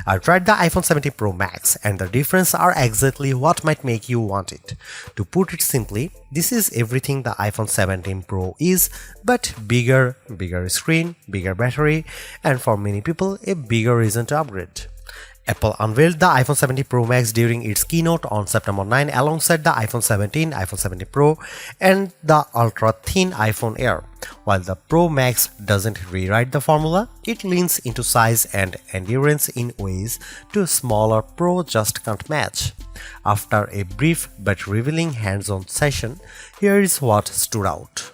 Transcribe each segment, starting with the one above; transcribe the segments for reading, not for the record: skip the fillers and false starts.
I tried the iPhone 17 Pro Max and the difference are exactly what might make you want it. To put it simply, this is everything the iPhone 17 Pro is, but bigger screen, bigger battery, and for many people a bigger reason to upgrade. Apple unveiled the iPhone 17 Pro Max during its keynote on September 9 alongside the iPhone 17, iPhone 17 Pro, and the ultra-thin iPhone Air. While the Pro Max doesn't rewrite the formula, it leans into size and endurance in ways a smaller Pro just can't match. After a brief but revealing hands-on session, here is what stood out.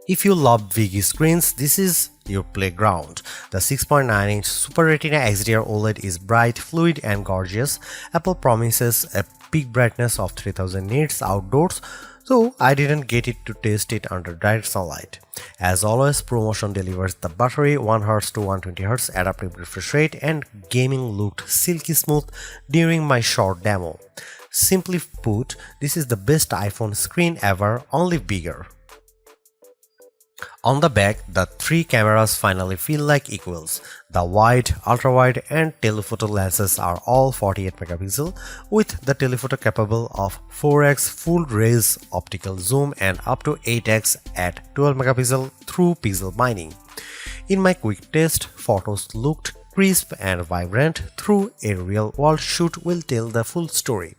If you love big screens, this is your playground. The 6.9-inch Super Retina XDR OLED is bright, fluid, and gorgeous. Apple promises a peak brightness of 3000 nits outdoors, so I didn't get it to test it under direct sunlight. As always, ProMotion delivers the buttery 1Hz to 120Hz adaptive refresh rate, and gaming looked silky smooth during my short demo. Simply put, this is the best iPhone screen ever, only bigger. On the back, the three cameras finally feel like equals. The wide, ultra-wide, and telephoto lenses are all 48 megapixel, with the telephoto capable of 4x full-raise optical zoom and up to 8x at 12 megapixel through pixel mining. In my quick test, photos looked crisp and vibrant. Through a real-world shoot will tell the full story.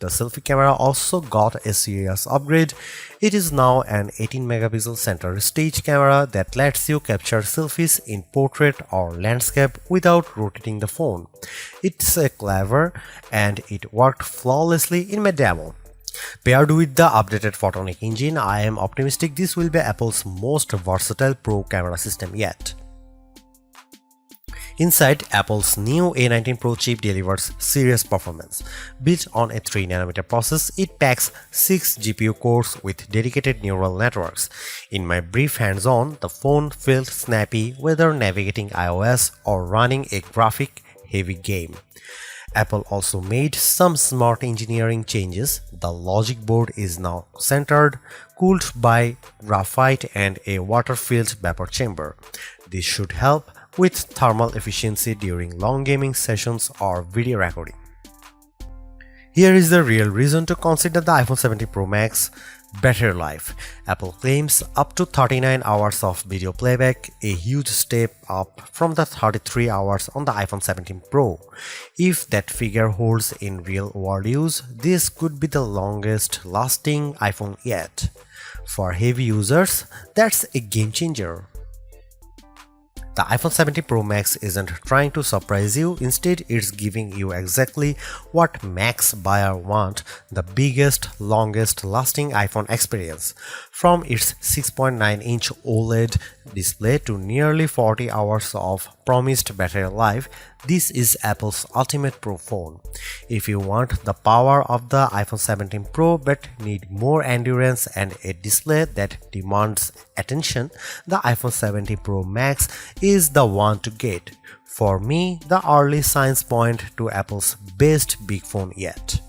The selfie camera also got a serious upgrade. It is now an 18 megapixel center stage camera that lets you capture selfies in portrait or landscape without rotating the phone. It's clever and it worked flawlessly in my demo. Paired with the updated Photonic engine, I am optimistic this will be Apple's most versatile Pro camera system yet. Inside, Apple's new A19 Pro chip delivers serious performance. Built on a 3nm process, it packs 6 GPU cores with dedicated neural networks. In my brief hands-on, the phone felt snappy whether navigating iOS or running a graphic-heavy game. Apple also made some smart engineering changes. The logic board is now centered, cooled by graphite and a water-filled vapor chamber. This should help with thermal efficiency during long gaming sessions or video recording. Here is the real reason to consider the iPhone 17 Pro Max battery life. Apple claims up to 39 hours of video playback, a huge step up from the 33 hours on the iPhone 17 Pro. If that figure holds in real-world use, this could be the longest lasting iPhone yet. For heavy users, that's a game changer. The iPhone 17 Pro Max isn't trying to surprise you, instead it's giving you exactly what Max buyers want, the biggest, longest lasting iPhone experience. From its 6.9-inch OLED display to nearly 40 hours of promised battery life, this is Apple's ultimate Pro phone. If you want the power of the iPhone 17 Pro but need more endurance and a display that demands attention, the iPhone 17 Pro Max is the one to get. For me, the early signs point to Apple's best big phone yet.